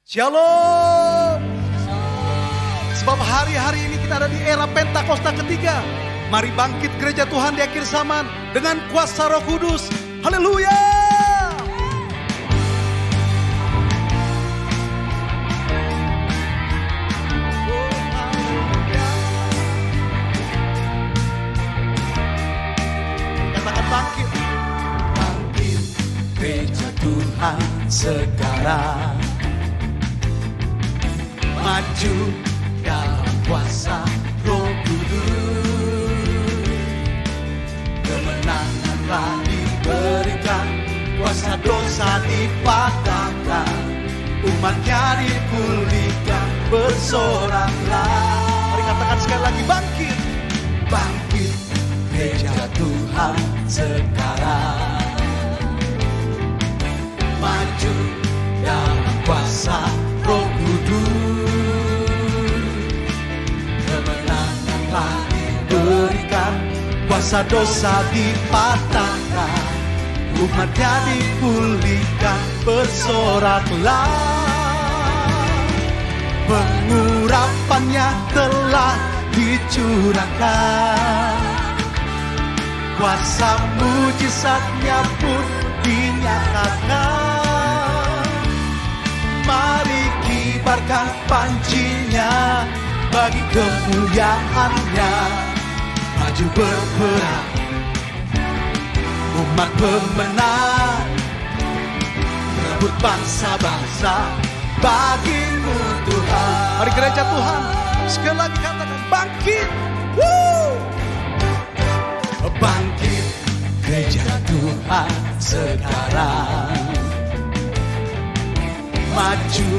Shalom. Sebab hari-hari ini kita ada di era Pentakosta ketiga. Mari bangkit gereja Tuhan di akhir zaman dengan kuasa Roh Kudus. Haleluya. Katakan bangkit. Bangkit gereja Tuhan sekarang. Maju dalam kuasa Roh Kudus. Kemenangan telah diberikan, kuasa dosa dipatahkan, umatnya dipulihkan, bersoraklah. Mari katakan sekali lagi, bangkit. Bangkit gereja Tuhan sekarang. Maju dalam kuasa Roh Kudus. Kemenangan telah diberikan, kuasa dosa dipatahkan, umatnya dipulihkan, bersoraklah. Pengurapannya telah dicurahkan, kuasa mujizatnya pun dinyatakan. Mari kibarkan pancinya bagi kemuliaannya. Maju berperang, umat pemenang, rebut bangsa-bangsa bagimu Tuhan. Mari gereja Tuhan, sekali lagi katakan bangkit. Bangkit gereja Tuhan sekarang. Maju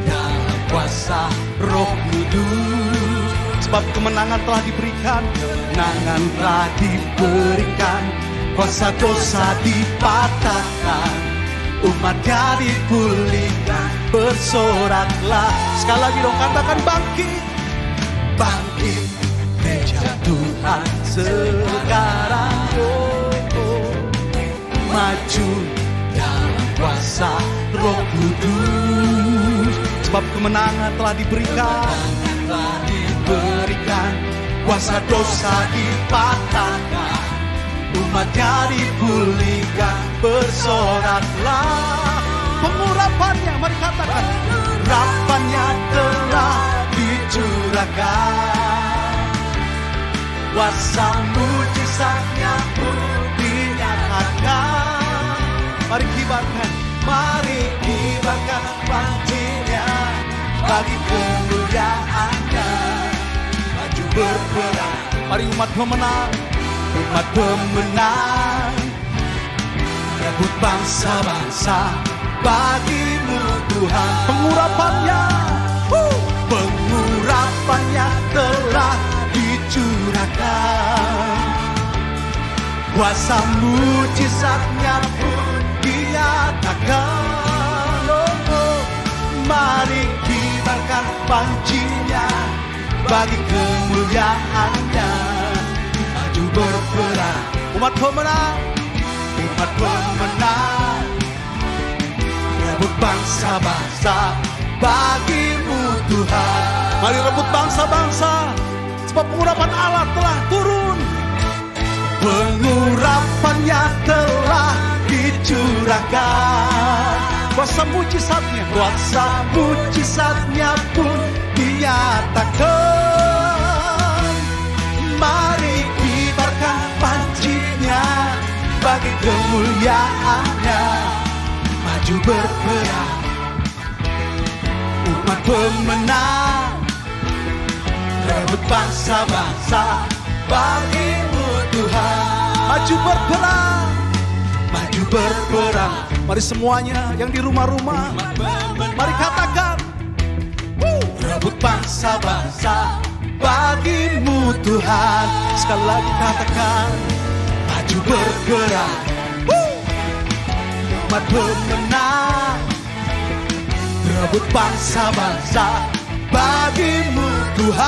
dalam kuasa Roh Kudus. Sebab kemenangan telah diberikan, kemenangan telah diberikan, kuasa dosa dipatahkan, umatnya dipulihkan, bersoraklah. Sekali lagi dong, katakan bangkit. Bangkit gereja Tuhan sekarang. Maju dalam kuasa Roh Kudus. Sebab kemenangan telah diberikan, kuasa dosa dipatahkan, umatnya dipulihkan, bersoraklah. Pengurapannya, mari katakan, pengurapannya telah dicurahkan, kuasa mujizatnya pun dinyatakan. Mari kibarkan, mari kibarkan pancinya bagi kemuliaannya. Maju berperang, mari umat pemenang, umat pemenang, rebut bangsa-bangsa bagimu Tuhan. Pengurapannya, pengurapannya telah dicurahkan, kuasa mujizatnya pun dinyatakan. Mari kibarkan pancinya bagi kemuliaannya. Maju berperang, umat pemenang, umat pemenang, rebut bangsa-bangsa bagimu Tuhan. Mari rebut bangsa-bangsa, sebab pengurapan Allah telah turun. Pengurapannya telah dicurahkan, kuasa mujizatnya pun dinyatakan. Mari kibarkan pancinya bagi kemuliaannya. Maju berperang, umat pemenang, rebut bangsa-bangsa bagimu Tuhan. Maju berperang, maju berperang. Mari semuanya yang di rumah-rumah, mari katakan, rebut bangsa-bangsa bagimu Tuhan. Sekali lagi katakan, maju bergerak, umat pemenang, rebut bangsa-bangsa bagimu Tuhan.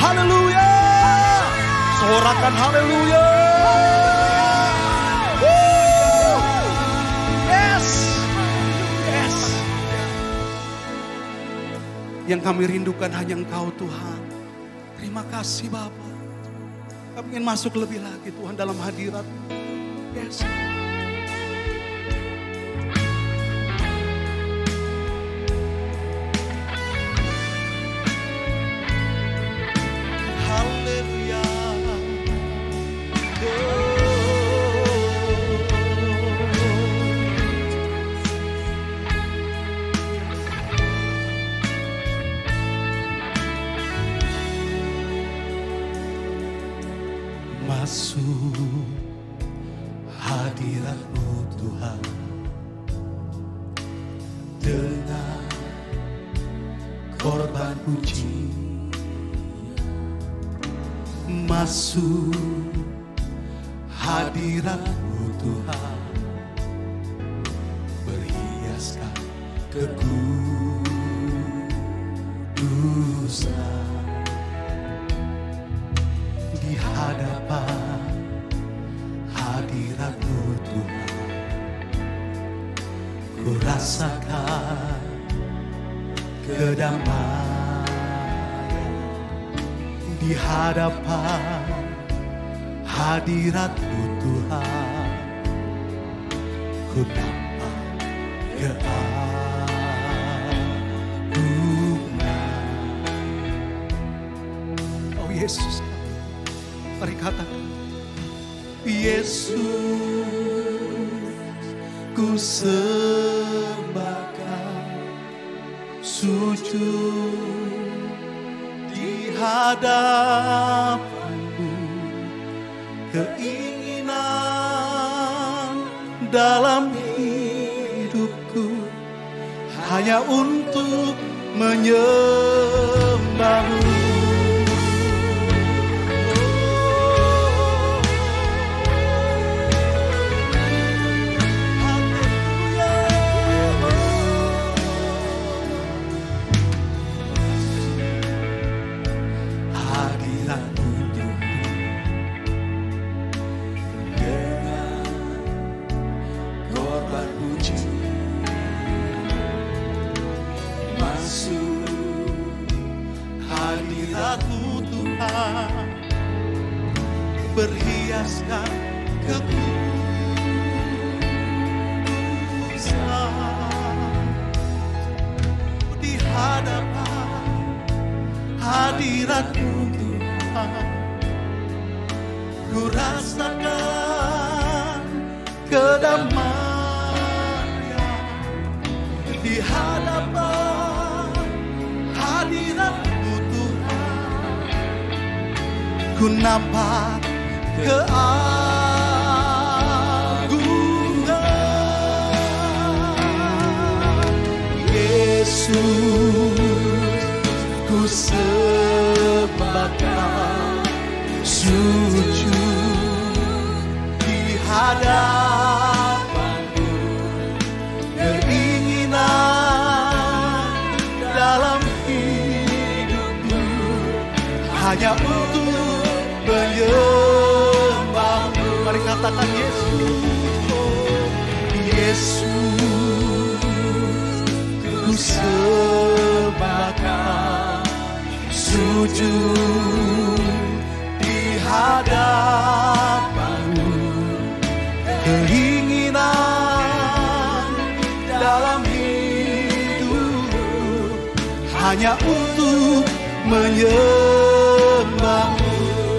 Haleluya, sorakan haleluya. Yang kami rindukan hanya Engkau Tuhan. Terima kasih Bapa. Kami ingin masuk lebih lagi Tuhan dalam hadirat. Yes. Haleluya. Masuk hadirat-Mu Tuhan dengan korban puji. Masuk hadirat-Mu Tuhan, berhiaskan kekudusan. Di hadapan hadirat-Mu Tuhan, ku rasakan kedamaian. Di hadapan hadirat-Mu Tuhan, ku dapat keagungan. Oh Yesus, mari katakan, Yesus, ku sembahkan, sujud di hadapan-Mu. Keinginan dalam hidupku hanya untuk menyembah-Mu. Berhiaskan kekudusan. Di hadapan hadirat-Mu Tuhan, ku rasakan kedamaian. Di hadapan hadirat-Mu Tuhan, ku nampak keagungan. Yesus, ku sembahkan, sujud di hadapan-Mu. Keinginan dalam hidupku hanya untuk menyembah-Mu. Mari katakan Yesus, oh Yesus, ku sembahkan, sujud di hadapan-Mu. Keinginan dalam hidupku hanya untuk menyembah-Mu.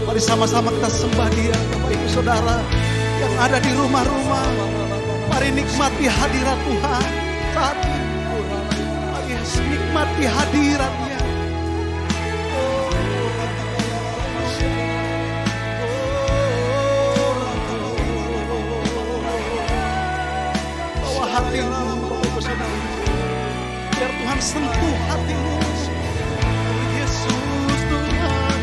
Mari sama-sama kita sembah Dia, Bapak Ibu Saudara yang ada di rumah-rumah. Mari nikmati hadirat Tuhan saat ini. Mari nikmati hadirat-Nya. Bawa hatimu, Bapak Ibu Saudara, biar Tuhan sentuh hatimu. Yesus Tuhan.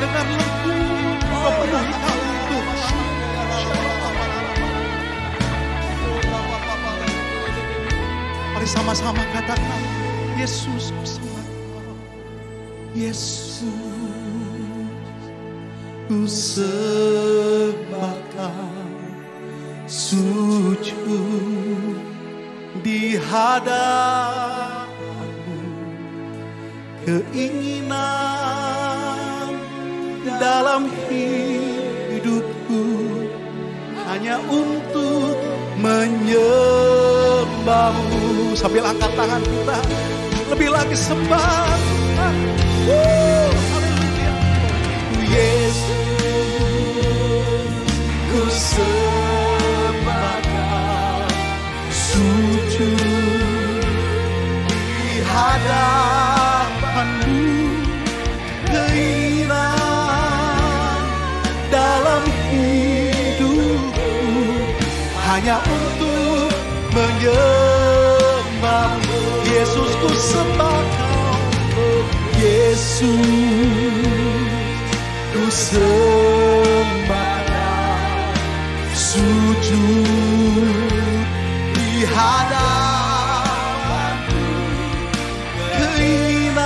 Dengan lembut memenuhi kami Tuhan. Mari sama-sama katakan, Yesus ku sembah Engkau. Yesus, ku sembah Kau, sujud di hadapan-Mu. Keinginan dalam hidupku hanya untuk menyembah-Mu. Sambil angkat tangan kita, lebih lagi sembah Tuhan. Haleluya. Yesus, ku sembah Kau, sujud di hadapan-Mu. Keinginan dalam hidupku hanya untuk menyembah-Mu. Yesus, ku sembah Kau, Yesus, ku sembah Kau, sujud di hadapan-Mu. Keinginan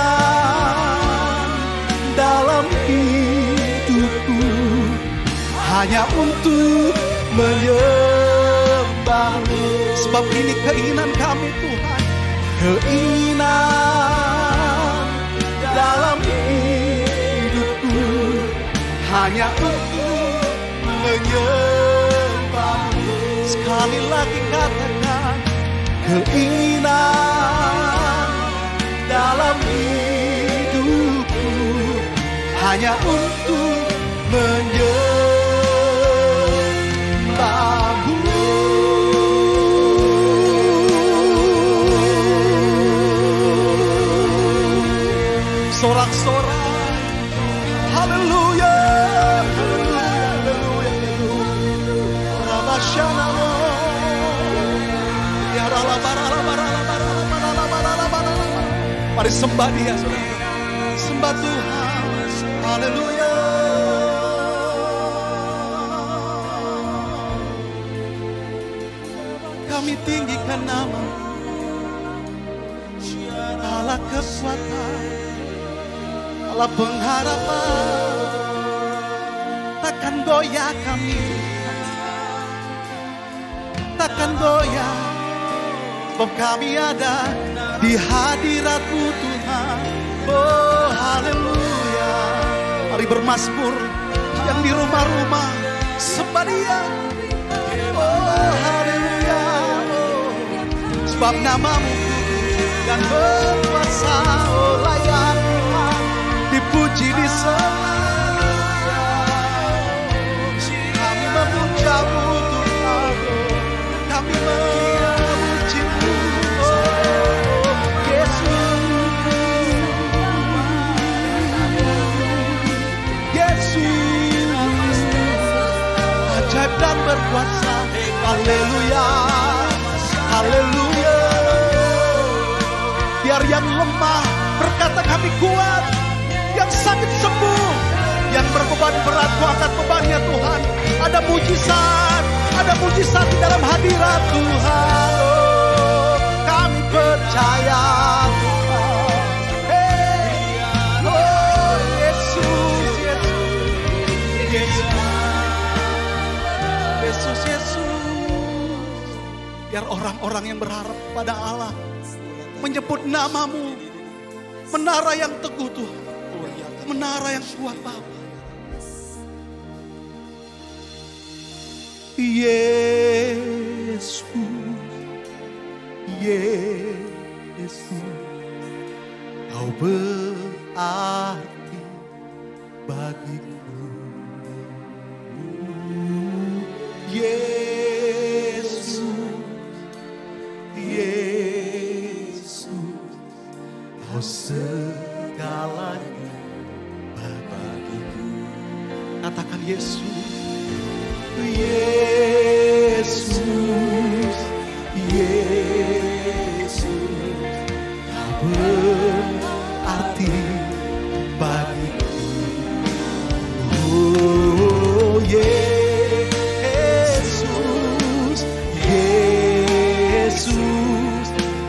dalam hidupku hanya untuk menyembah-Mu. Sebab ini keinginan kami Tuhan, keinginan dalam hidupku hanya untuk menyembah-Mu. Sekali lagi katakan, keinginan dalam hidupku hanya untuk menyembah-Mu. Sorak-sorak, haleluya, haleluya, haleluya, Rabasyana, ya mari sembah Dia, saudara. Sembah Tuhan, haleluya. Kami tinggikan nama Allah kekuatan, Allah pengharapan, takkan goyah kami, takkan goyah, sebab kami ada di hadirat-Mu Tuhan. Oh haleluya. Mari bermazmur yang di rumah-rumah, sembah Dia. Oh haleluya. Oh, sebab nama-Mu dan berkuasa, oh layak dipuji di semua. Kami memuja-Mu Tuhan, kami memuji-Mu, oh Yesus, Yesus, ajaib dan berkuasa. Haleluya, haleluya. Biar yang lemah berkata kami kuat, yang sakit sembuh, yang berbeban berat Kau angkat bebannya Tuhan. Ada mujizat di dalam hadirat Tuhan. Oh, kami percaya Tuhan. Hey, oh Yesus, Yesus, Yesus, Yesus. Biar orang-orang yang berharap pada Allah menyebut nama-Mu, menara yang teguh Tuhan, menara yang kuat Bapa. Yesus, Yesus, Kau berarti bagiku. Yesus, Yesus, Kau segalanya bagiku. Katakan Yesus, Yesus, Yesus, Kau berarti bagiku. Oh Yesus, Yesus,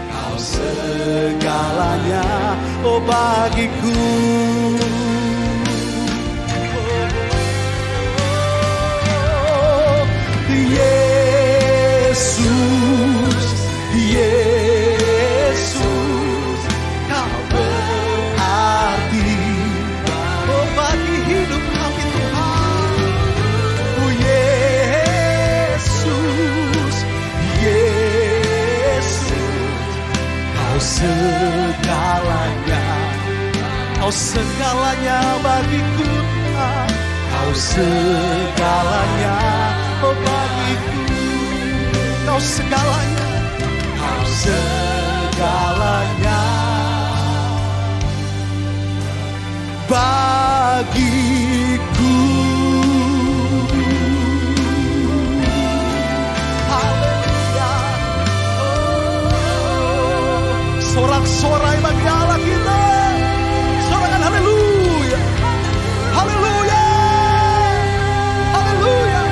Kau segalanya, oh bagiku. Kau segalanya bagiku Tuhan, Kau segalanya bagiku. Kau segalanya, Kau segalanya bagiku. Haleluya. Sorak-sorai bagi Allah kita. Sorangan haleluya. Haleluya. Haleluya.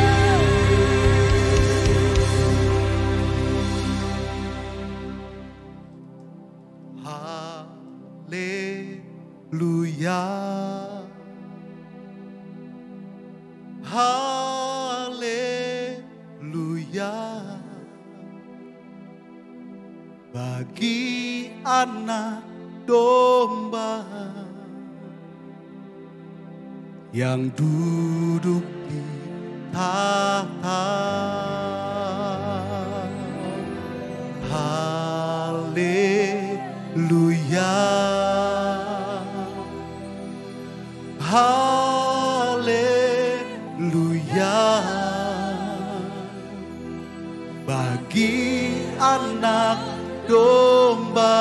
Haleluya. Haleluya. Bagi anak domba yang duduk di tahta. Haleluya. Haleluya. Bagi anak domba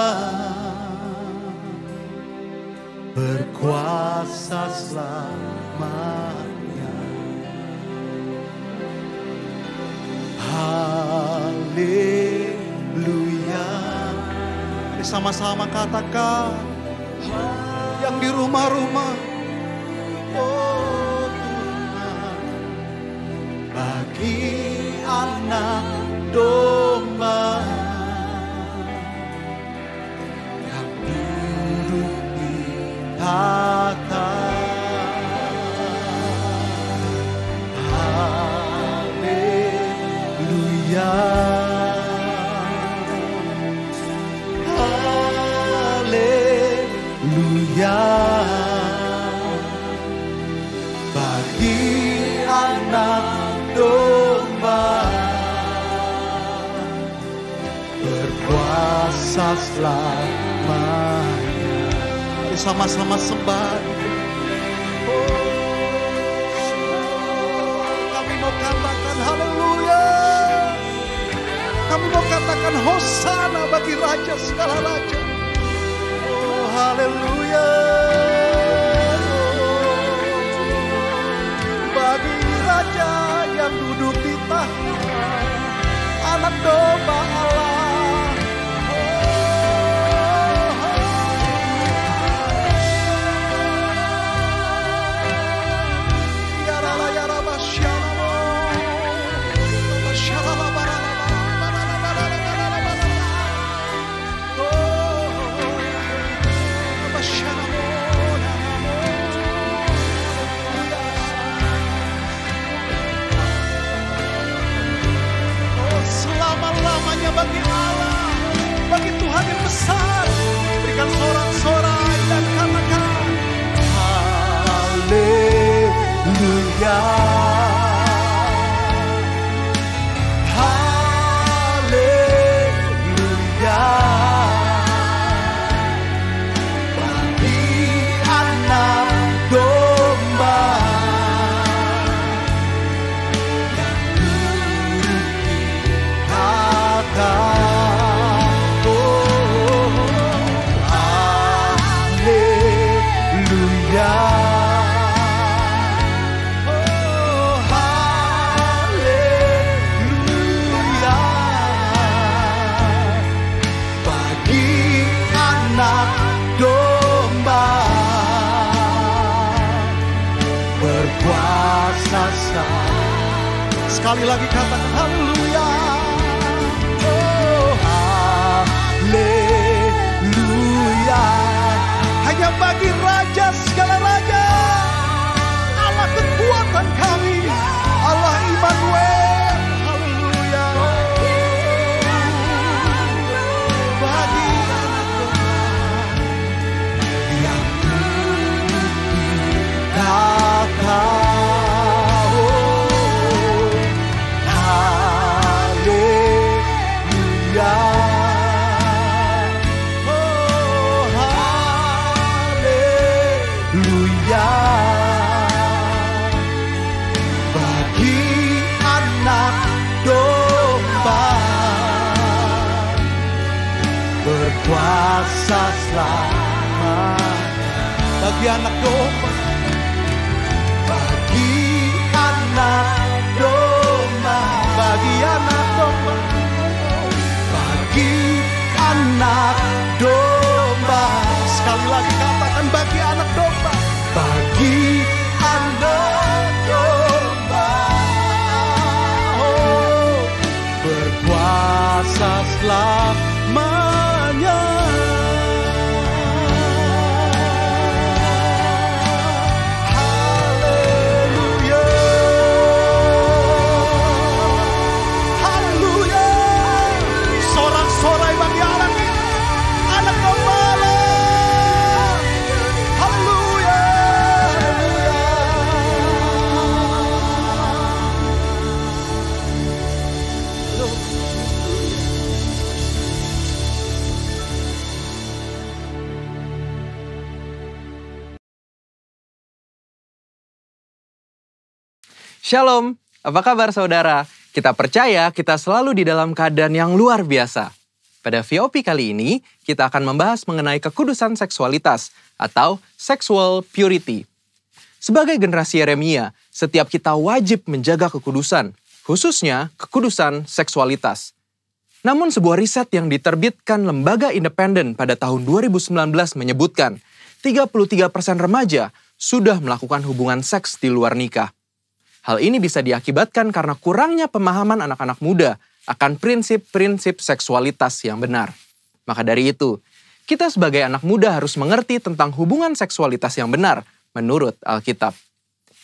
berkuasa selamanya. Haleluya. Sama-sama katakan yang di rumah-rumah. Oh Tuhan, bagi anak domba yang duduk di tahta. Haleluya. Haleluya. Bagi anak domba berkuasa selamanya. Sama-sama sembah. Kami mau katakan haleluya. Kami mau katakan hosana bagi raja segala raja. Oh haleluya. Bagi raja yang duduk di tahta, anak domba Allah. Selama-lamanya bagi Allah, bagi Tuhan yang besar, berikan sorak-sorai dan katakan haleluya. Haleluya. Bagi anak domba yang duduk di tahta. Oh, haleluya. Oh, haleluya. Bagi anak domba berkuasa sah. Sekali lagi katakan haleluya. Oh haleluya. Hanya bagi raja segala raja, Allah kekuatan kami, Allah Immanuel. Haleluya. Bagi anak domba yang duduk di tahta. Oh, selamat. Bagi anak domba, bagi anak domba, bagi anak domba, bagi anak domba. Sekali lagi katakan bagi anak domba, bagi anak domba. Oh, berkuasa selamanya. Haleluya, haleluya. Sorak-sorai bagi anak domba. Haleluya, haleluya. Shalom, apa kabar saudara? Kita percaya kita selalu di dalam keadaan yang luar biasa. Pada VOP kali ini, kita akan membahas mengenai kekudusan seksualitas atau sexual purity. Sebagai generasi Yeremia, setiap kita wajib menjaga kekudusan, khususnya kekudusan seksualitas. Namun sebuah riset yang diterbitkan lembaga independen pada tahun 2019 menyebutkan 33% remaja sudah melakukan hubungan seks di luar nikah. Hal ini bisa diakibatkan karena kurangnya pemahaman anak-anak muda akan prinsip-prinsip seksualitas yang benar. Maka dari itu, kita sebagai anak muda harus mengerti tentang hubungan seksualitas yang benar menurut Alkitab.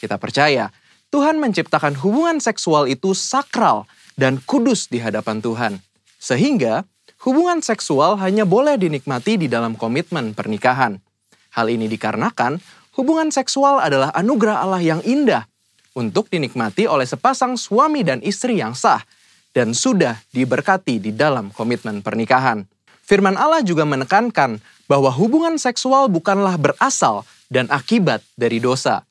Kita percaya Tuhan menciptakan hubungan seksual itu sakral dan kudus di hadapan Tuhan. Sehingga hubungan seksual hanya boleh dinikmati di dalam komitmen pernikahan. Hal ini dikarenakan hubungan seksual adalah anugerah Allah yang indah untuk dinikmati oleh sepasang suami dan istri yang sah dan sudah diberkati di dalam komitmen pernikahan. Firman Allah juga menekankan bahwa hubungan seksual bukanlah berasal dan akibat dari dosa,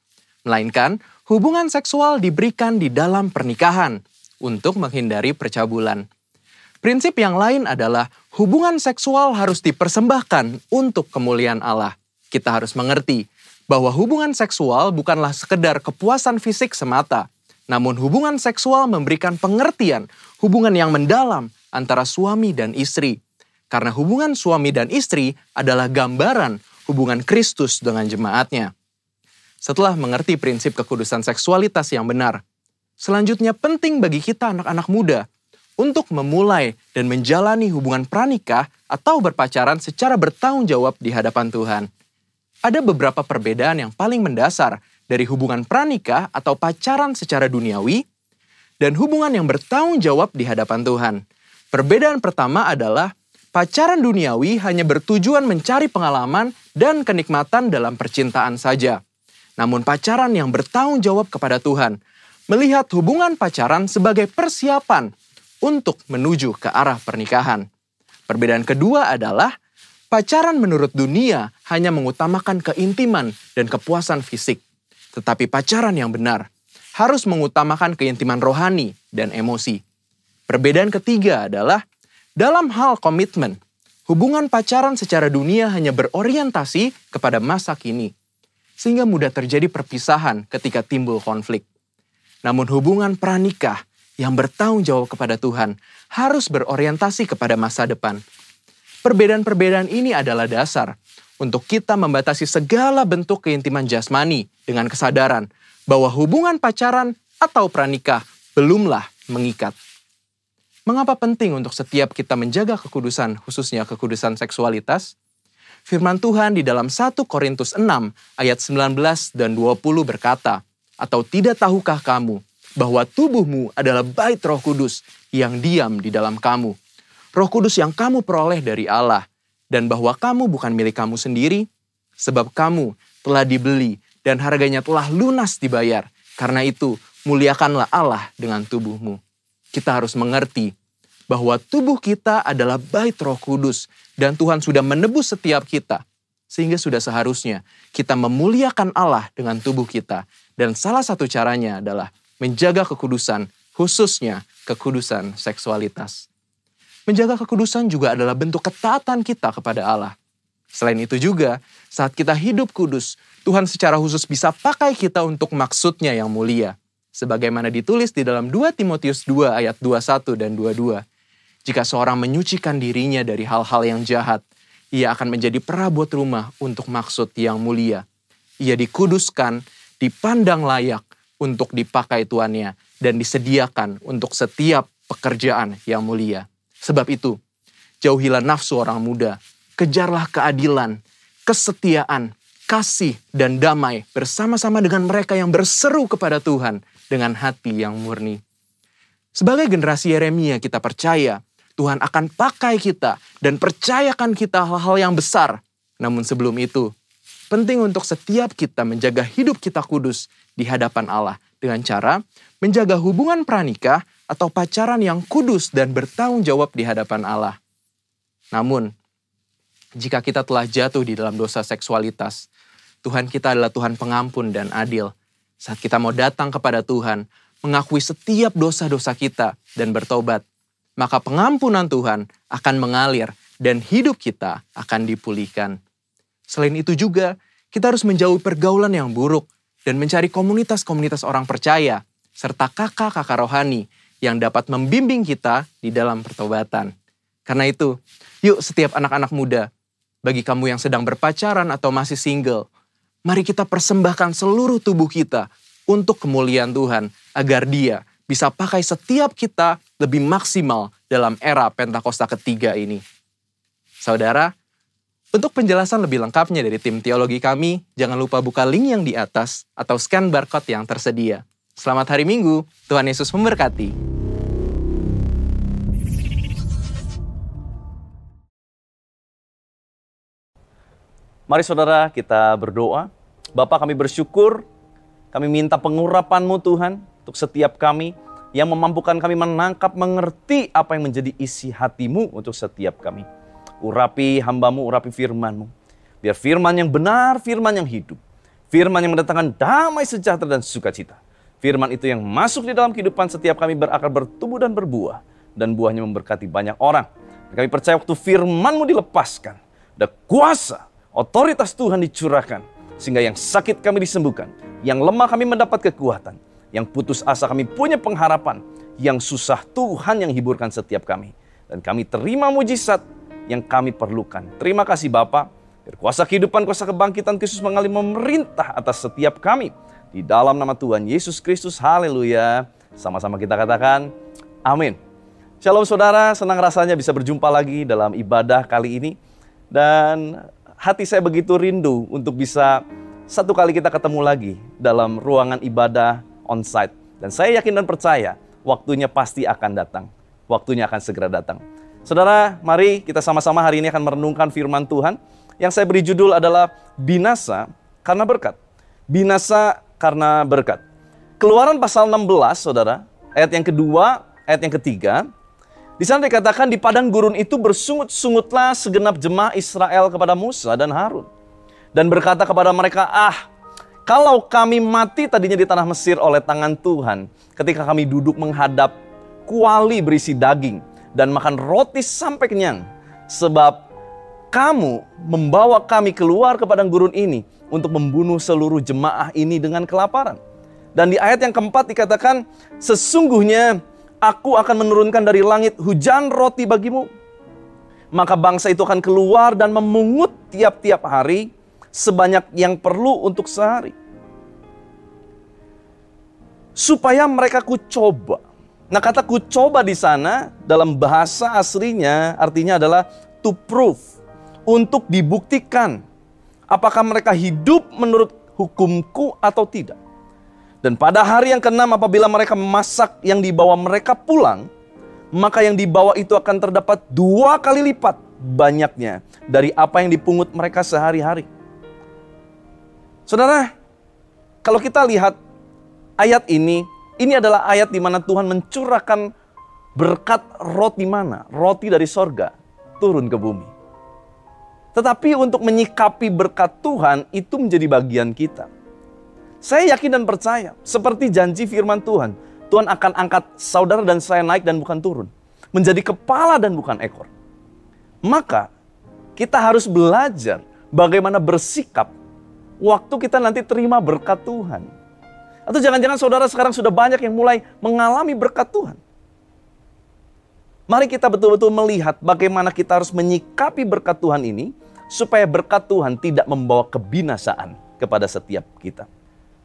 melainkan hubungan seksual diberikan di dalam pernikahan untuk menghindari percabulan. Prinsip yang lain adalah hubungan seksual harus dipersembahkan untuk kemuliaan Allah. Kita harus mengerti bahwa hubungan seksual bukanlah sekedar kepuasan fisik semata, namun hubungan seksual memberikan pengertian hubungan yang mendalam antara suami dan istri. Karena hubungan suami dan istri adalah gambaran hubungan Kristus dengan jemaatnya. Setelah mengerti prinsip kekudusan seksualitas yang benar, selanjutnya penting bagi kita anak-anak muda untuk memulai dan menjalani hubungan pranikah atau berpacaran secara bertanggung jawab di hadapan Tuhan. Ada beberapa perbedaan yang paling mendasar dari hubungan pranikah atau pacaran secara duniawi dan hubungan yang bertanggung jawab di hadapan Tuhan. Perbedaan pertama adalah pacaran duniawi hanya bertujuan mencari pengalaman dan kenikmatan dalam percintaan saja. Namun pacaran yang bertanggung jawab kepada Tuhan melihat hubungan pacaran sebagai persiapan untuk menuju ke arah pernikahan. Perbedaan kedua adalah pacaran menurut dunia hanya mengutamakan keintiman dan kepuasan fisik. Tetapi pacaran yang benar harus mengutamakan keintiman rohani dan emosi. Perbedaan ketiga adalah dalam hal komitmen, hubungan pacaran secara dunia hanya berorientasi kepada masa kini, sehingga mudah terjadi perpisahan ketika timbul konflik. Namun hubungan pranikah yang bertanggung jawab kepada Tuhan harus berorientasi kepada masa depan. Perbedaan-perbedaan ini adalah dasar untuk kita membatasi segala bentuk keintiman jasmani dengan kesadaran bahwa hubungan pacaran atau pranikah belumlah mengikat. Mengapa penting untuk setiap kita menjaga kekudusan, khususnya kekudusan seksualitas? Firman Tuhan di dalam 1 Korintus 6 ayat 19 dan 20 berkata, "Atau tidak tahukah kamu bahwa tubuhmu adalah bait Roh Kudus yang diam di dalam kamu? Roh Kudus yang kamu peroleh dari Allah, dan bahwa kamu bukan milik kamu sendiri, sebab kamu telah dibeli dan harganya telah lunas dibayar. Karena itu, muliakanlah Allah dengan tubuhmu." Kita harus mengerti bahwa tubuh kita adalah bait Roh Kudus dan Tuhan sudah menebus setiap kita. Sehingga sudah seharusnya kita memuliakan Allah dengan tubuh kita. Dan salah satu caranya adalah menjaga kekudusan, khususnya kekudusan seksualitas. Menjaga kekudusan juga adalah bentuk ketaatan kita kepada Allah. Selain itu juga, saat kita hidup kudus, Tuhan secara khusus bisa pakai kita untuk maksudnya yang mulia. Sebagaimana ditulis di dalam 2 Timotius 2 ayat 21 dan 22. Jika seorang menyucikan dirinya dari hal-hal yang jahat, ia akan menjadi perabot rumah untuk maksud yang mulia. Ia dikuduskan, dipandang layak untuk dipakai tuannya, dan disediakan untuk setiap pekerjaan yang mulia. Sebab itu, jauhilah nafsu orang muda, kejarlah keadilan, kesetiaan, kasih, dan damai bersama-sama dengan mereka yang berseru kepada Tuhan dengan hati yang murni. Sebagai generasi Yeremia, kita percaya Tuhan akan pakai kita dan percayakan kita hal-hal yang besar. Namun sebelum itu, penting untuk setiap kita menjaga hidup kita kudus di hadapan Allah dengan cara menjaga hubungan pranikah atau pacaran yang kudus dan bertanggung jawab di hadapan Allah. Namun, jika kita telah jatuh di dalam dosa seksualitas, Tuhan kita adalah Tuhan pengampun dan adil. Saat kita mau datang kepada Tuhan, mengakui setiap dosa-dosa kita dan bertobat, maka pengampunan Tuhan akan mengalir dan hidup kita akan dipulihkan. Selain itu juga, kita harus menjauhi pergaulan yang buruk dan mencari komunitas-komunitas orang percaya, serta kakak-kakak rohani yang dapat membimbing kita di dalam pertobatan. Karena itu, yuk setiap anak-anak muda, bagi kamu yang sedang berpacaran atau masih single, mari kita persembahkan seluruh tubuh kita untuk kemuliaan Tuhan, agar Dia bisa pakai setiap kita lebih maksimal dalam era Pentakosta ketiga ini. Saudara, untuk penjelasan lebih lengkapnya dari tim teologi kami, jangan lupa buka link yang di atas atau scan barcode yang tersedia. Selamat hari Minggu, Tuhan Yesus memberkati. Mari saudara kita berdoa. Bapa, kami bersyukur, kami minta pengurapan-Mu Tuhan untuk setiap kami yang memampukan kami menangkap, mengerti apa yang menjadi isi hati-Mu untuk setiap kami. Urapi hamba-Mu, urapi firman-Mu. Biar firman yang benar, firman yang hidup. Firman yang mendatangkan damai, sejahtera, dan sukacita. Firman itu yang masuk di dalam kehidupan setiap kami berakar, bertumbuh, dan berbuah. Dan buahnya memberkati banyak orang. Dan kami percaya waktu firman-Mu dilepaskan, ada kuasa, otoritas Tuhan dicurahkan, sehingga yang sakit kami disembuhkan, yang lemah kami mendapat kekuatan, yang putus asa kami punya pengharapan, yang susah Tuhan yang hiburkan setiap kami. Dan kami terima mujizat yang kami perlukan. Terima kasih Bapa, biar kuasa kehidupan, kuasa kebangkitan Kristus mengalir memerintah atas setiap kami. Di dalam nama Tuhan Yesus Kristus, haleluya. Sama-sama kita katakan, amin. Shalom saudara, senang rasanya bisa berjumpa lagi dalam ibadah kali ini. Dan hati saya begitu rindu untuk bisa satu kali kita ketemu lagi dalam ruangan ibadah on-site. Dan saya yakin dan percaya waktunya pasti akan datang. Waktunya akan segera datang. Saudara, mari kita sama-sama hari ini akan merenungkan firman Tuhan. Yang saya beri judul adalah Binasa karena Berkat. Binasa karena Berkat. Keluaran pasal 16, saudara. Ayat yang kedua, ayat yang ketiga. Di sana dikatakan di padang gurun itu bersungut-sungutlah segenap jemaah Israel kepada Musa dan Harun. Dan berkata kepada mereka, kalau kami mati tadinya di tanah Mesir oleh tangan Tuhan, ketika kami duduk menghadap kuali berisi daging dan makan roti sampai kenyang. Sebab kamu membawa kami keluar ke padang gurun ini untuk membunuh seluruh jemaah ini dengan kelaparan. Dan di ayat yang keempat dikatakan, sesungguhnya Aku akan menurunkan dari langit hujan roti bagimu. Maka bangsa itu akan keluar dan memungut tiap-tiap hari sebanyak yang perlu untuk sehari. Supaya mereka kucoba. Nah, kata kucoba di sana dalam bahasa aslinya artinya adalah to prove. Untuk dibuktikan apakah mereka hidup menurut hukumku atau tidak. Dan pada hari yang ke-6 apabila mereka memasak yang dibawa mereka pulang, maka yang dibawa itu akan terdapat 2 kali lipat banyaknya dari apa yang dipungut mereka sehari-hari. Saudara, kalau kita lihat ayat ini adalah ayat di mana Tuhan mencurahkan berkat roti mana? Roti dari sorga turun ke bumi. Tetapi untuk menyikapi berkat Tuhan itu menjadi bagian kita. Saya yakin dan percaya, seperti janji firman Tuhan, Tuhan akan angkat saudara dan saya naik dan bukan turun. Menjadi kepala dan bukan ekor. Maka, Kita harus belajar bagaimana bersikap waktu kita nanti terima berkat Tuhan. Atau jangan-jangan saudara sekarang sudah banyak yang mulai mengalami berkat Tuhan. Mari kita betul-betul melihat bagaimana kita harus menyikapi berkat Tuhan ini, supaya berkat Tuhan tidak membawa kebinasaan kepada setiap kita.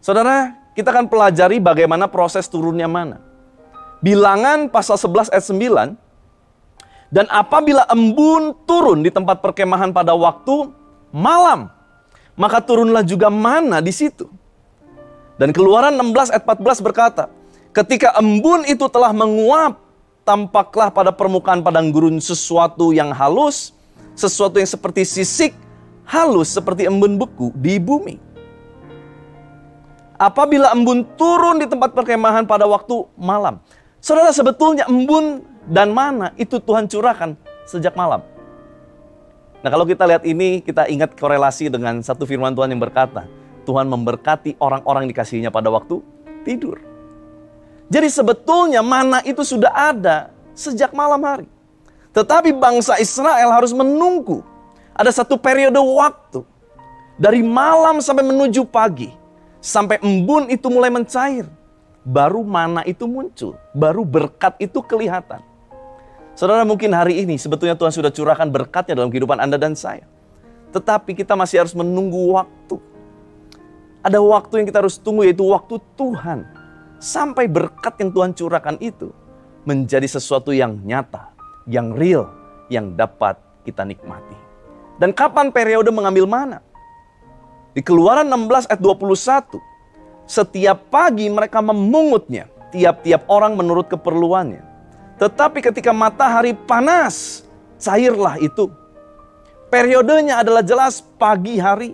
Saudara, kita akan pelajari bagaimana proses turunnya mana. Bilangan pasal 11 ayat 9, dan apabila embun turun di tempat perkemahan pada waktu malam, maka turunlah juga mana di situ. Dan Keluaran 16 ayat 14 berkata, ketika embun itu telah menguap, tampaklah pada permukaan padang gurun sesuatu yang halus, sesuatu yang seperti sisik, halus seperti embun beku di bumi. Apabila embun turun di tempat perkemahan pada waktu malam. Saudara, sebetulnya embun dan mana itu Tuhan curahkan sejak malam. Nah, kalau kita lihat ini, kita ingat korelasi dengan satu firman Tuhan yang berkata, Tuhan memberkati orang-orang dikasihinya pada waktu tidur. Jadi sebetulnya mana itu sudah ada sejak malam hari. Tetapi bangsa Israel harus menunggu. Ada satu periode waktu. Dari malam sampai menuju pagi. Sampai embun itu mulai mencair. Baru mana itu muncul. Baru berkat itu kelihatan. Saudara, mungkin hari ini sebetulnya Tuhan sudah curahkan berkatnya dalam kehidupan Anda dan saya. Tetapi kita masih harus menunggu waktu. Ada waktu yang kita harus tunggu, yaitu waktu Tuhan. Sampai berkat yang Tuhan curahkan itu menjadi sesuatu yang nyata, yang real, yang dapat kita nikmati. Dan kapan periode mengambil mana? Di Keluaran 16 ayat 21, setiap pagi mereka memungutnya, tiap-tiap orang menurut keperluannya. Tetapi ketika matahari panas, cairlah itu. Periodenya adalah jelas pagi hari,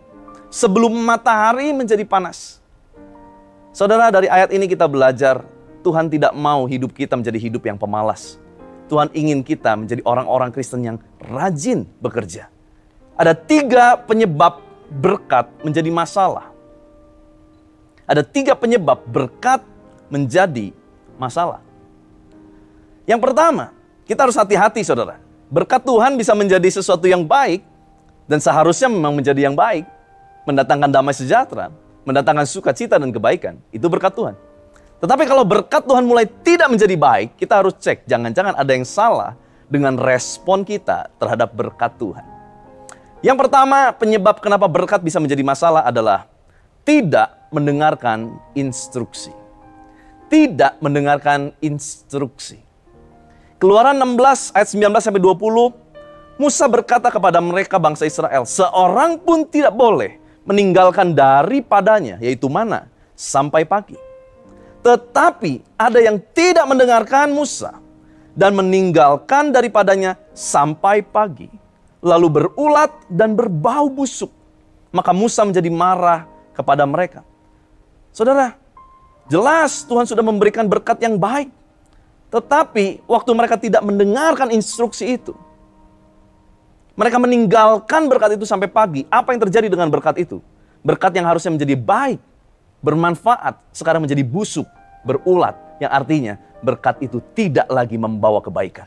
sebelum matahari menjadi panas. Saudara, dari ayat ini kita belajar, Tuhan tidak mau hidup kita menjadi hidup yang pemalas. Tuhan ingin kita menjadi orang-orang Kristen yang rajin bekerja. Ada 3 penyebab berkat menjadi masalah. Ada 3 penyebab berkat menjadi masalah. Yang pertama, kita harus hati-hati saudara. Berkat Tuhan bisa menjadi sesuatu yang baik, dan seharusnya memang menjadi yang baik. Mendatangkan damai sejahtera, mendatangkan sukacita dan kebaikan. Itu berkat Tuhan. Tetapi kalau berkat Tuhan mulai tidak menjadi baik, kita harus cek. Jangan-jangan ada yang salah dengan respon kita terhadap berkat Tuhan. Yang pertama, penyebab kenapa berkat bisa menjadi masalah adalah tidak mendengarkan instruksi. Tidak mendengarkan instruksi. Keluaran 16 ayat 19-20, Musa berkata kepada mereka bangsa Israel, seorang pun tidak boleh meninggalkan daripadanya, yaitu mana, sampai pagi. Tetapi ada yang tidak mendengarkan Musa dan meninggalkan daripadanya sampai pagi, lalu berulat dan berbau busuk. Maka Musa menjadi marah kepada mereka. Saudara, jelas Tuhan sudah memberikan berkat yang baik. Tetapi waktu mereka tidak mendengarkan instruksi itu, mereka meninggalkan berkat itu sampai pagi. Apa yang terjadi dengan berkat itu? Berkat yang harusnya menjadi baik, bermanfaat, sekarang menjadi busuk, berulat. Yang artinya berkat itu tidak lagi membawa kebaikan.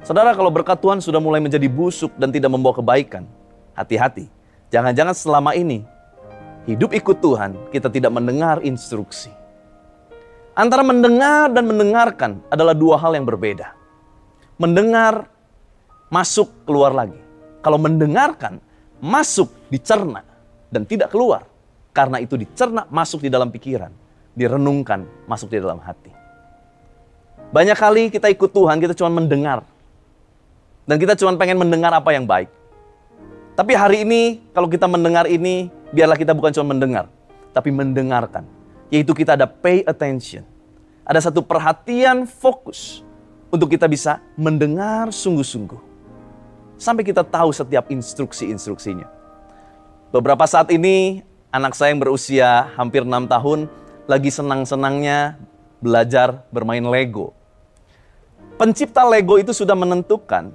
Saudara, kalau berkat Tuhan sudah mulai menjadi busuk dan tidak membawa kebaikan, hati-hati. Jangan-jangan selama ini hidup ikut Tuhan, kita tidak mendengar instruksi. Antara mendengar dan mendengarkan adalah 2 hal yang berbeda. Mendengar, masuk, keluar lagi. Kalau mendengarkan, masuk, dicerna, dan tidak keluar. Karena itu dicerna, masuk di dalam pikiran. Direnungkan, masuk di dalam hati. Banyak kali kita ikut Tuhan, kita cuma mendengar. Dan kita cuma pengen mendengar apa yang baik. Tapi hari ini, kalau kita mendengar ini, biarlah kita bukan cuma mendengar, tapi mendengarkan. Yaitu kita ada pay attention. Ada satu perhatian fokus untuk kita bisa mendengar sungguh-sungguh. Sampai kita tahu setiap instruksi-instruksinya. Beberapa saat ini, anak saya yang berusia hampir 6 tahun, lagi senang-senangnya belajar bermain Lego. Pencipta Lego itu sudah menentukan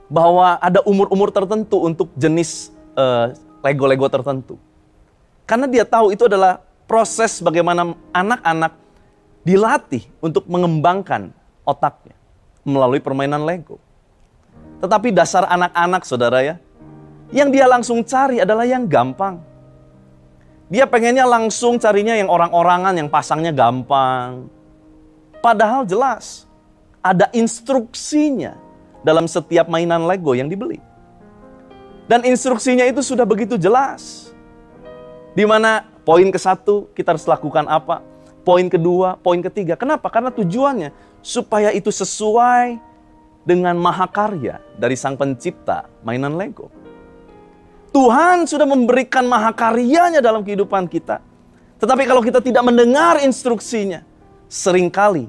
bahwa ada umur-umur tertentu untuk jenis Lego-Lego tertentu. Karena dia tahu itu adalah proses bagaimana anak-anak dilatih untuk mengembangkan otaknya melalui permainan Lego. Tetapi dasar anak-anak saudara ya, yang dia langsung cari adalah yang gampang. Dia pengennya langsung carinya yang orang-orangan, yang pasangnya gampang. Padahal jelas, ada instruksinya dalam setiap mainan Lego yang dibeli. Dan instruksinya itu sudah begitu jelas. Di mana poin ke-1 kita harus lakukan apa, poin kedua, poin ketiga. Kenapa? Karena tujuannya supaya itu sesuai dengan mahakarya dari Sang Pencipta mainan Lego. Tuhan sudah memberikan mahakaryanya dalam kehidupan kita. Tetapi kalau kita tidak mendengar instruksinya, seringkali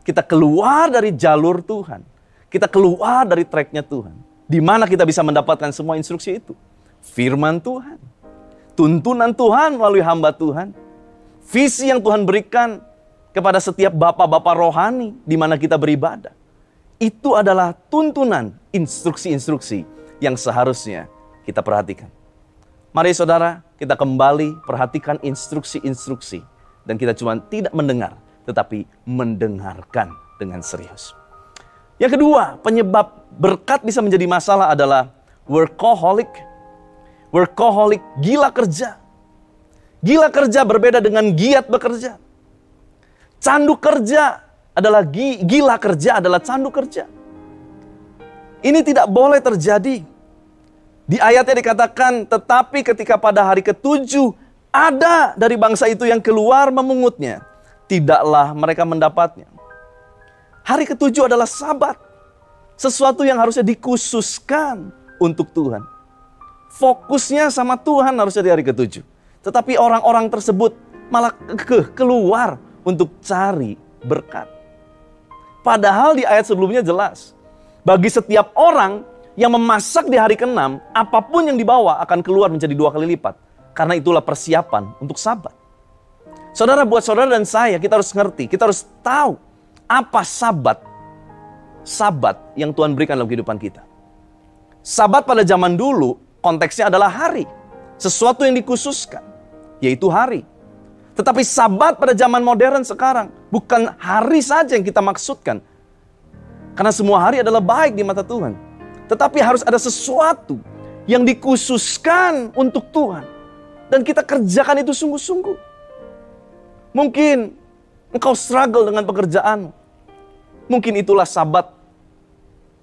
kita keluar dari jalur Tuhan. Kita keluar dari tracknya Tuhan. Di mana kita bisa mendapatkan semua instruksi itu? Firman Tuhan. Tuntunan Tuhan melalui hamba Tuhan. Visi yang Tuhan berikan kepada setiap bapak-bapak rohani di mana kita beribadah. Itu adalah tuntunan, instruksi-instruksi yang seharusnya kita perhatikan. Mari saudara, kita kembali perhatikan instruksi-instruksi. Dan kita cuma tidak mendengar, tetapi mendengarkan dengan serius. Yang kedua, penyebab berkat bisa menjadi masalah adalah workaholic. Workaholic, gila kerja. Gila kerja berbeda dengan giat bekerja. Candu kerja adalah gila kerja adalah candu kerja. Ini tidak boleh terjadi. Di ayatnya dikatakan, tetapi ketika pada hari ke-7 ada dari bangsa itu yang keluar memungutnya, tidaklah mereka mendapatnya. Hari ke-7 adalah Sabat. Sesuatu yang harusnya dikhususkan untuk Tuhan. Fokusnya sama Tuhan harusnya di hari ke-7. Tetapi orang-orang tersebut malah keluar untuk cari berkat. Padahal di ayat sebelumnya jelas, bagi setiap orang yang memasak di hari ke-6, apapun yang dibawa akan keluar menjadi 2 kali lipat. Karena itulah persiapan untuk Sabat. Saudara, buat saudara dan saya, kita harus ngerti, kita harus tahu apa Sabat. Sabat yang Tuhan berikan dalam kehidupan kita. Sabat pada zaman dulu, konteksnya adalah hari. Sesuatu yang dikhususkan, yaitu hari. Tetapi Sabat pada zaman modern sekarang bukan hari saja yang kita maksudkan. Karena semua hari adalah baik di mata Tuhan. Tetapi harus ada sesuatu yang dikhususkan untuk Tuhan. Dan kita kerjakan itu sungguh-sungguh. Mungkin engkau struggle dengan pekerjaanmu. Mungkin itulah Sabat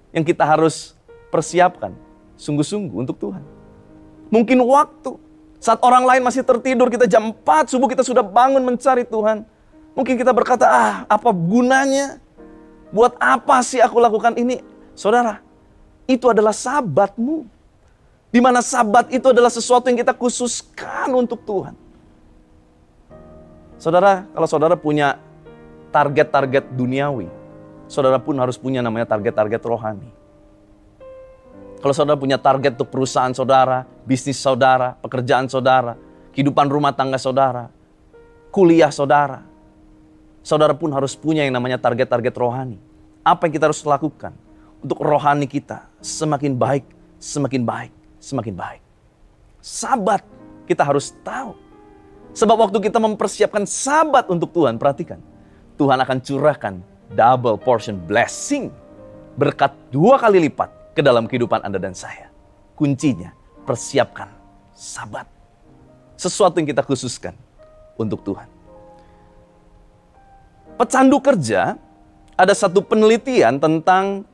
yang kita harus persiapkan sungguh-sungguh untuk Tuhan. Mungkin waktu. Saat orang lain masih tertidur, kita jam 4 subuh kita sudah bangun mencari Tuhan. Mungkin kita berkata, apa gunanya? Buat apa sih aku lakukan ini? Saudara, itu adalah Sabatmu. Di mana Sabat itu adalah sesuatu yang kita khususkan untuk Tuhan. Saudara, kalau saudara punya target-target duniawi, saudara pun harus punya namanya target-target rohani. Kalau saudara punya target untuk perusahaan saudara, bisnis saudara, pekerjaan saudara, kehidupan rumah tangga saudara, kuliah saudara, saudara pun harus punya yang namanya target-target rohani. Apa yang kita harus lakukan untuk rohani kita semakin baik, semakin baik, semakin baik. Sabat kita harus tahu. Sebab waktu kita mempersiapkan Sabat untuk Tuhan, perhatikan, Tuhan akan curahkan double portion blessing, berkat 2 kali lipat ke dalam kehidupan Anda dan saya. Kuncinya, persiapkan Sabat. Sesuatu yang kita khususkan untuk Tuhan. Pecandu kerja, ada satu penelitian tentang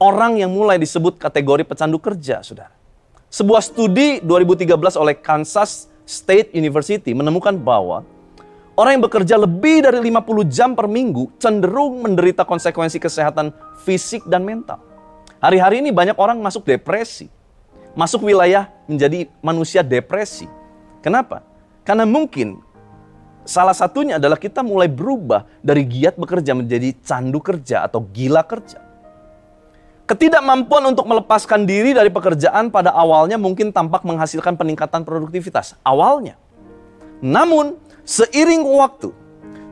orang yang mulai disebut kategori pecandu kerja, saudara. Sebuah studi 2013 oleh Kansas State University menemukan bahwa orang yang bekerja lebih dari 50 jam per minggu cenderung menderita konsekuensi kesehatan fisik dan mental. Hari-hari ini banyak orang masuk depresi. Masuk wilayah menjadi manusia depresi. Kenapa? Karena mungkin salah satunya adalah kita mulai berubah dari giat bekerja menjadi candu kerja atau gila kerja. Ketidakmampuan untuk melepaskan diri dari pekerjaan pada awalnya mungkin tampak menghasilkan peningkatan produktivitas. Awalnya. Namun, seiring waktu,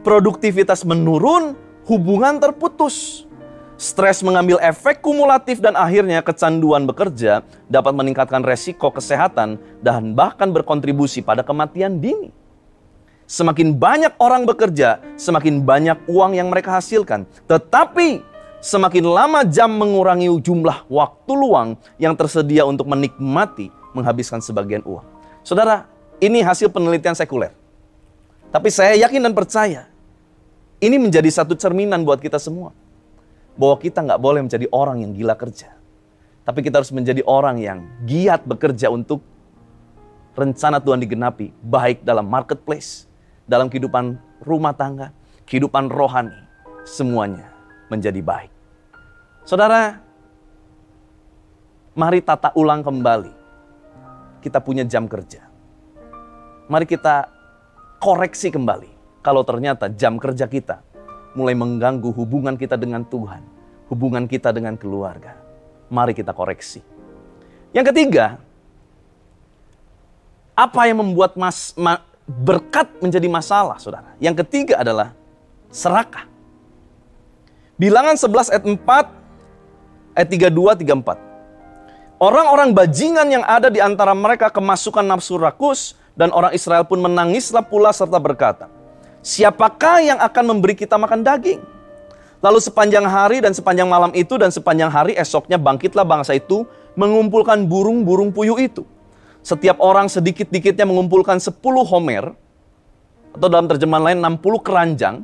produktivitas menurun, hubungan terputus. Stres mengambil efek kumulatif dan akhirnya kecanduan bekerja dapat meningkatkan resiko kesehatan dan bahkan berkontribusi pada kematian dini. Semakin banyak orang bekerja, semakin banyak uang yang mereka hasilkan. Tetapi semakin lama jam mengurangi jumlah waktu luang yang tersedia untuk menikmati, menghabiskan sebagian uang. Saudara, ini hasil penelitian sekuler. Tapi saya yakin dan percaya, ini menjadi satu cerminan buat kita semua. Bahwa kita nggak boleh menjadi orang yang gila kerja. Tapi kita harus menjadi orang yang giat bekerja untuk rencana Tuhan digenapi. Baik dalam marketplace, dalam kehidupan rumah tangga, kehidupan rohani. Semuanya menjadi baik. Saudara, mari tata ulang kembali. Kita punya jam kerja. Mari kita koreksi kembali. Kalau ternyata jam kerja kita mulai mengganggu hubungan kita dengan Tuhan, hubungan kita dengan keluarga. Mari kita koreksi. Yang ketiga, apa yang membuat berkat menjadi masalah, saudara? Yang ketiga adalah serakah. Bilangan 11 ayat 4, ayat 32, 34. Orang-orang bajingan yang ada di antara mereka kemasukan nafsu rakus, dan orang Israel pun menangislah pula serta berkata, siapakah yang akan memberi kita makan daging? Lalu sepanjang hari dan sepanjang malam itu dan sepanjang hari esoknya bangkitlah bangsa itu mengumpulkan burung-burung puyuh itu. Setiap orang sedikit-dikitnya mengumpulkan 10 homer, atau dalam terjemahan lain 60 keranjang,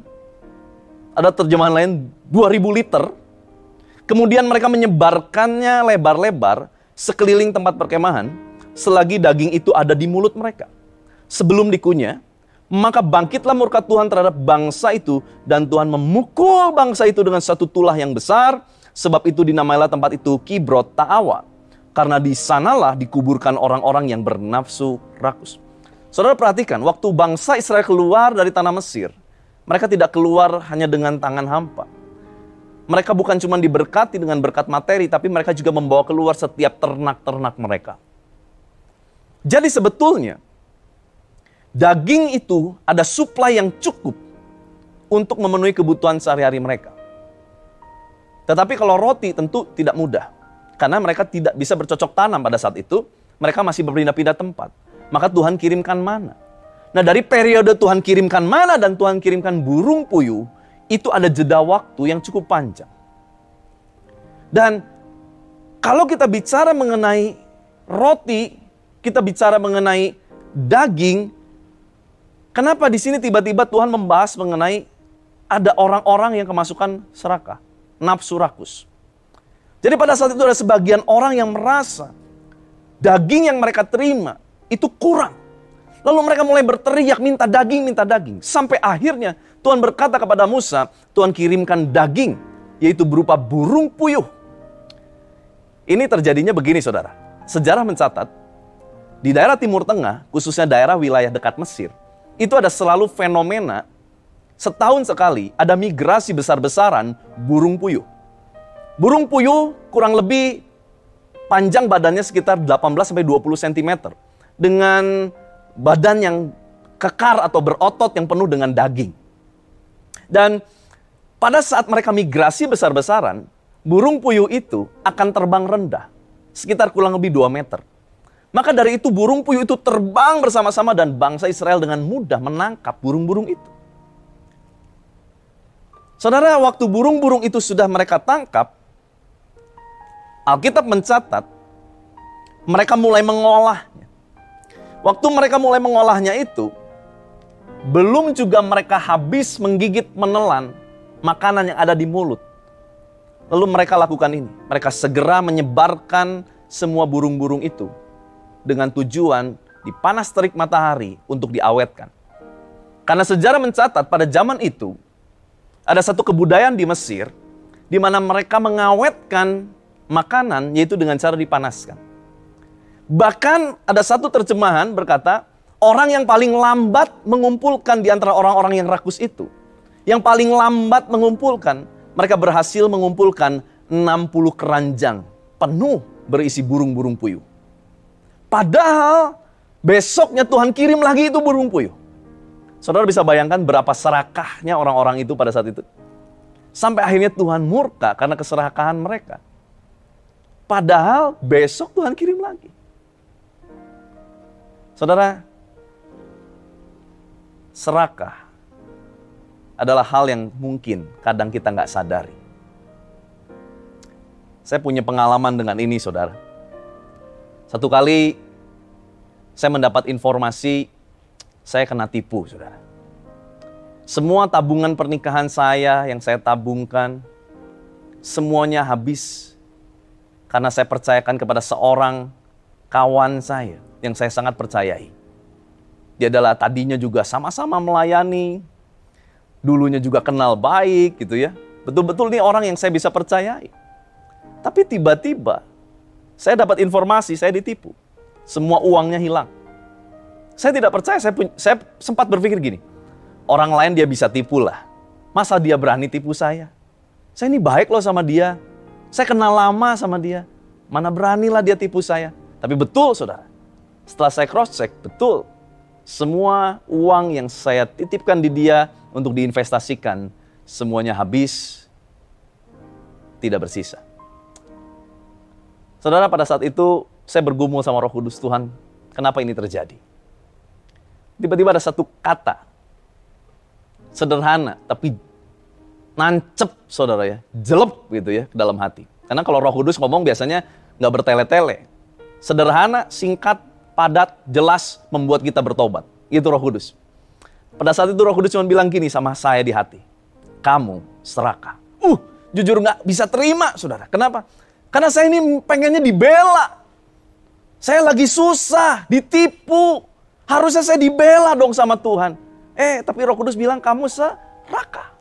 ada terjemahan lain 2000 liter. Kemudian mereka menyebarkannya lebar-lebar sekeliling tempat perkemahan, selagi daging itu ada di mulut mereka. Sebelum dikunyah, maka bangkitlah murka Tuhan terhadap bangsa itu, dan Tuhan memukul bangsa itu dengan satu tulah yang besar. Sebab itu dinamailah tempat itu Kibrot Ta'awa, karena di sanalah dikuburkan orang-orang yang bernafsu rakus. Saudara perhatikan, waktu bangsa Israel keluar dari tanah Mesir, mereka tidak keluar hanya dengan tangan hampa. Mereka bukan cuma diberkati dengan berkat materi, tapi mereka juga membawa keluar setiap ternak-ternak mereka. Jadi sebetulnya, daging itu ada suplai yang cukup untuk memenuhi kebutuhan sehari-hari mereka. Tetapi kalau roti tentu tidak mudah. Karena mereka tidak bisa bercocok tanam pada saat itu. Mereka masih berpindah-pindah tempat. Maka Tuhan kirimkan mana. Nah, dari periode Tuhan kirimkan mana dan Tuhan kirimkan burung puyuh, itu ada jeda waktu yang cukup panjang. Dan kalau kita bicara mengenai roti, kita bicara mengenai daging, kenapa di sini tiba-tiba Tuhan membahas mengenai ada orang-orang yang kemasukan serakah, nafsu rakus. Jadi pada saat itu ada sebagian orang yang merasa daging yang mereka terima itu kurang. Lalu mereka mulai berteriak, minta daging. Sampai akhirnya Tuhan berkata kepada Musa, Tuhan kirimkan daging, yaitu berupa burung puyuh. Ini terjadinya begini, saudara. Sejarah mencatat, di daerah Timur Tengah, khususnya daerah wilayah dekat Mesir, itu ada selalu fenomena, setahun sekali ada migrasi besar-besaran burung puyuh. Burung puyuh kurang lebih panjang badannya sekitar 18-20 cm. Dengan badan yang kekar atau berotot yang penuh dengan daging. Dan pada saat mereka migrasi besar-besaran, burung puyuh itu akan terbang rendah, sekitar kurang lebih 2 meter. Maka dari itu burung puyuh itu terbang bersama-sama dan bangsa Israel dengan mudah menangkap burung-burung itu. Saudara, waktu burung-burung itu sudah mereka tangkap, Alkitab mencatat mereka mulai mengolahnya. Waktu mereka mulai mengolahnya itu, belum juga mereka habis menggigit menelan makanan yang ada di mulut. Lalu mereka lakukan ini. Mereka segera menyebarkan semua burung-burung itu dengan tujuan dipanas terik matahari untuk diawetkan. Karena sejarah mencatat pada zaman itu, ada satu kebudayaan di Mesir di mana mereka mengawetkan makanan yaitu dengan cara dipanaskan. Bahkan ada satu terjemahan berkata, orang yang paling lambat mengumpulkan di antara orang-orang yang rakus itu. Yang paling lambat mengumpulkan, mereka berhasil mengumpulkan 60 keranjang penuh berisi burung-burung puyuh. Padahal besoknya Tuhan kirim lagi itu burung puyuh. Saudara bisa bayangkan berapa serakahnya orang-orang itu pada saat itu. Sampai akhirnya Tuhan murka karena keserakahan mereka. Padahal besok Tuhan kirim lagi. Saudara, serakah adalah hal yang mungkin kadang kita nggak sadari. Saya punya pengalaman dengan ini, saudara. Satu kali saya mendapat informasi saya kena tipu, saudara. Semua tabungan pernikahan saya yang saya tabungkan, semuanya habis. Karena saya percayakan kepada seorang kawan saya yang saya sangat percayai. Dia adalah tadinya juga sama-sama melayani, dulunya juga kenal baik gitu ya. Betul-betul nih orang yang saya bisa percayai. Tapi tiba-tiba saya dapat informasi, saya ditipu. Semua uangnya hilang. Saya tidak percaya, saya sempat berpikir gini, orang lain dia bisa tipu lah. Masa dia berani tipu saya? Saya ini baik loh sama dia. Saya kenal lama sama dia. Mana beranilah dia tipu saya. Tapi betul saudara, setelah saya cross check, betul. Semua uang yang saya titipkan di dia untuk diinvestasikan, semuanya habis, tidak bersisa. Saudara, pada saat itu saya bergumul sama Roh Kudus, Tuhan, kenapa ini terjadi? Tiba-tiba ada satu kata, sederhana, tapi nancep saudara ya, jelep gitu ya ke dalam hati. Karena kalau Roh Kudus ngomong biasanya nggak bertele-tele. Sederhana, singkat, padat, jelas, membuat kita bertobat. Itu Roh Kudus. Pada saat itu Roh Kudus cuma bilang gini sama saya di hati, kamu serakah. Jujur nggak bisa terima saudara. Kenapa? Karena saya ini pengennya dibela. Saya lagi susah, ditipu. Harusnya saya dibela dong sama Tuhan. Tapi Roh Kudus bilang kamu serakah.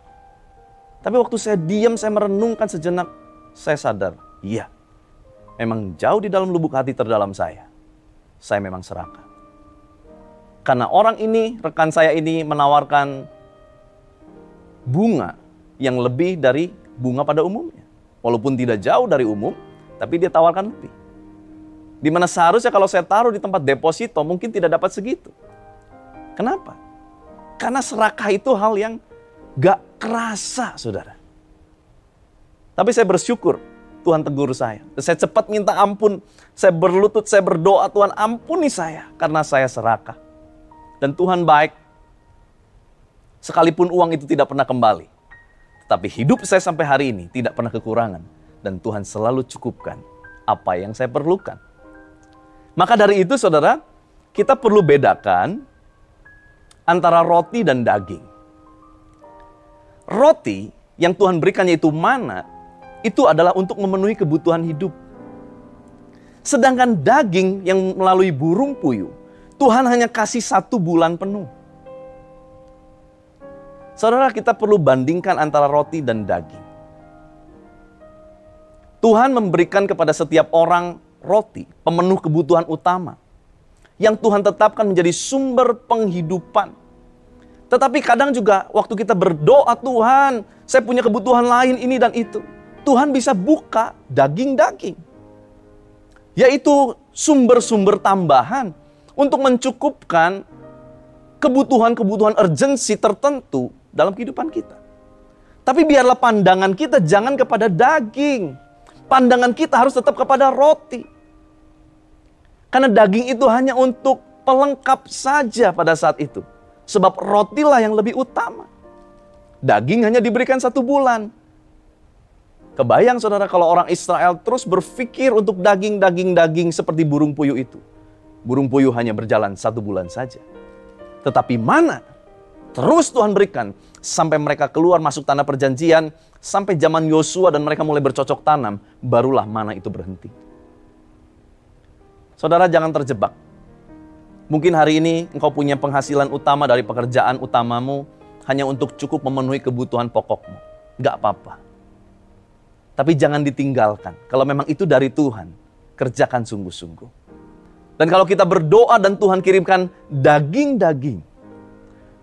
Tapi waktu saya diam, saya merenungkan sejenak, saya sadar, iya. Memang jauh di dalam lubuk hati terdalam saya memang serakah. Karena orang ini, rekan saya ini menawarkan bunga yang lebih dari bunga pada umumnya. Walaupun tidak jauh dari umum, tapi dia tawarkan lebih. Dimana seharusnya kalau saya taruh di tempat deposito mungkin tidak dapat segitu. Kenapa? Karena serakah itu hal yang gak kerasa, saudara. Tapi saya bersyukur Tuhan tegur saya. Saya cepat minta ampun. Saya berlutut, saya berdoa, Tuhan ampuni saya karena saya serakah. Dan Tuhan baik. Sekalipun uang itu tidak pernah kembali. Tetapi hidup saya sampai hari ini tidak pernah kekurangan. Dan Tuhan selalu cukupkan apa yang saya perlukan. Maka dari itu saudara, kita perlu bedakan antara roti dan daging. Roti yang Tuhan berikan yaitu mana, itu adalah untuk memenuhi kebutuhan hidup. Sedangkan daging yang melalui burung puyuh, Tuhan hanya kasih 1 bulan penuh. Saudara, kita perlu bandingkan antara roti dan daging. Tuhan memberikan kepada setiap orang roti, pemenuh kebutuhan utama, yang Tuhan tetapkan menjadi sumber penghidupan. Tetapi kadang juga waktu kita berdoa, Tuhan, saya punya kebutuhan lain ini dan itu. Tuhan bisa buka daging-daging. Yaitu sumber-sumber tambahan untuk mencukupkan kebutuhan-kebutuhan urgensi tertentu dalam kehidupan kita. Tapi biarlah pandangan kita jangan kepada daging. Pandangan kita harus tetap kepada roti. Karena daging itu hanya untuk pelengkap saja pada saat itu. Sebab rotilah yang lebih utama. Daging hanya diberikan 1 bulan. Kebayang saudara kalau orang Israel terus berpikir untuk daging seperti burung puyuh itu. Burung puyuh hanya berjalan 1 bulan saja. Tetapi mana? Terus Tuhan berikan sampai mereka keluar masuk tanah perjanjian. Sampai zaman Yosua dan mereka mulai bercocok tanam. Barulah mana itu berhenti. Saudara jangan terjebak. Mungkin hari ini engkau punya penghasilan utama dari pekerjaan utamamu hanya untuk cukup memenuhi kebutuhan pokokmu. Gak apa-apa. Tapi jangan ditinggalkan. Kalau memang itu dari Tuhan, kerjakan sungguh-sungguh. Dan kalau kita berdoa dan Tuhan kirimkan daging-daging,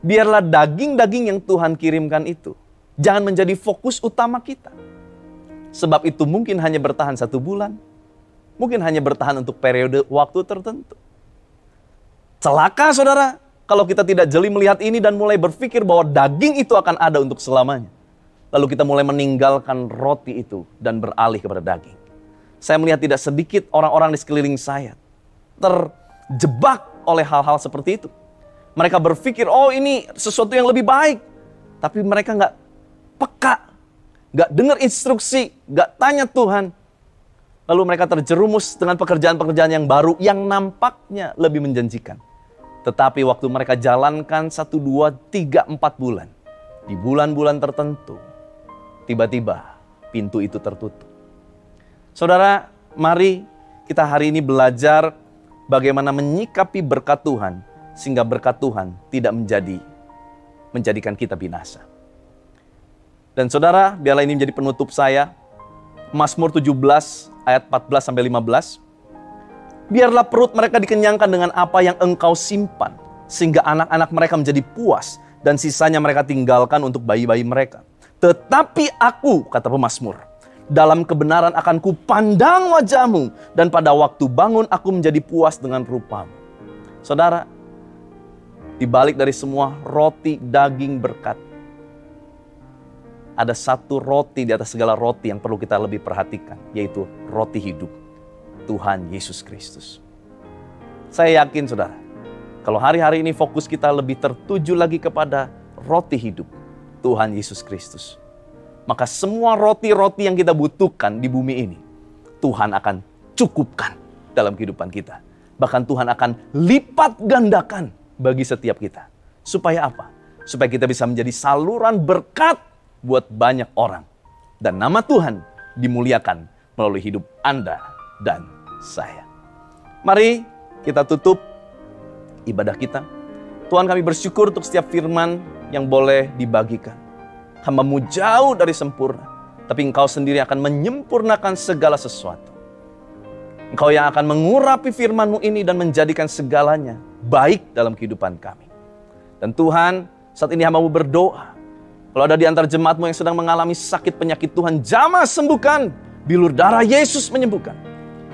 biarlah daging-daging yang Tuhan kirimkan itu jangan menjadi fokus utama kita. Sebab itu mungkin hanya bertahan 1 bulan, mungkin hanya bertahan untuk periode waktu tertentu. Celaka saudara, kalau kita tidak jeli melihat ini dan mulai berpikir bahwa daging itu akan ada untuk selamanya. Lalu kita mulai meninggalkan roti itu dan beralih kepada daging. Saya melihat tidak sedikit orang-orang di sekeliling saya terjebak oleh hal-hal seperti itu. Mereka berpikir, oh ini sesuatu yang lebih baik. Tapi mereka nggak peka, nggak dengar instruksi, nggak tanya Tuhan. Lalu mereka terjerumus dengan pekerjaan-pekerjaan yang baru yang nampaknya lebih menjanjikan. Tetapi waktu mereka jalankan 1, 2, 3, 4 bulan, di bulan-bulan tertentu, tiba-tiba pintu itu tertutup. Saudara, mari kita hari ini belajar bagaimana menyikapi berkat Tuhan, sehingga berkat Tuhan tidak menjadikan kita binasa. Dan saudara, biarlah ini menjadi penutup saya. Mazmur 17 ayat 14-15. Biarlah perut mereka dikenyangkan dengan apa yang Engkau simpan, sehingga anak-anak mereka menjadi puas, dan sisanya mereka tinggalkan untuk bayi-bayi mereka. Tetapi aku, kata pemazmur, dalam kebenaran akan kupandang wajah-Mu, dan pada waktu bangun aku menjadi puas dengan rupa-Mu. Saudara, di balik dari semua roti daging berkat, ada satu roti di atas segala roti yang perlu kita lebih perhatikan, yaitu roti hidup, Tuhan Yesus Kristus. Saya yakin saudara, kalau hari-hari ini fokus kita lebih tertuju lagi kepada roti hidup, Tuhan Yesus Kristus, maka semua roti-roti yang kita butuhkan di bumi ini, Tuhan akan cukupkan dalam kehidupan kita. Bahkan Tuhan akan lipat gandakan bagi setiap kita. Supaya apa? Supaya kita bisa menjadi saluran berkat buat banyak orang. Dan nama Tuhan dimuliakan melalui hidup Anda dan saya. Mari kita tutup ibadah kita. Tuhan, kami bersyukur untuk setiap firman yang boleh dibagikan. Hamba-Mu jauh dari sempurna, tapi Engkau sendiri akan menyempurnakan segala sesuatu. Engkau yang akan mengurapi firman-Mu ini dan menjadikan segalanya baik dalam kehidupan kami. Dan Tuhan, saat ini hamba-Mu berdoa, kalau ada di antara jemaat-Mu yang sedang mengalami sakit penyakit, Tuhan jamah sembuhkan. Bilur darah Yesus menyembuhkan.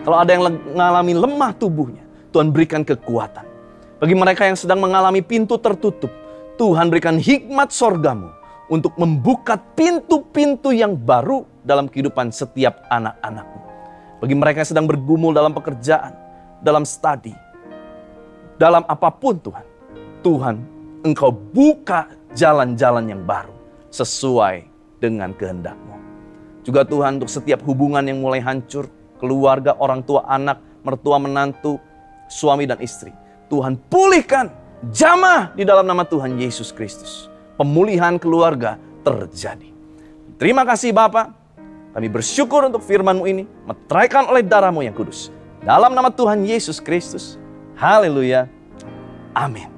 Kalau ada yang mengalami lemah tubuhnya, Tuhan berikan kekuatan. Bagi mereka yang sedang mengalami pintu tertutup, Tuhan berikan hikmat sorga-Mu untuk membuka pintu-pintu yang baru dalam kehidupan setiap anak-anak-Mu. Bagi mereka yang sedang bergumul dalam pekerjaan, dalam studi, dalam apapun Tuhan, Engkau buka jalan-jalan yang baru sesuai dengan kehendak-Mu. Juga Tuhan, untuk setiap hubungan yang mulai hancur, keluarga, orang tua, anak, mertua, menantu, suami dan istri, Tuhan pulihkan, jamah di dalam nama Tuhan Yesus Kristus. Pemulihan keluarga terjadi. Terima kasih Bapa. Kami bersyukur untuk firman-Mu ini, meteraikan oleh darah-Mu yang kudus. Dalam nama Tuhan Yesus Kristus. Haleluya. Amin.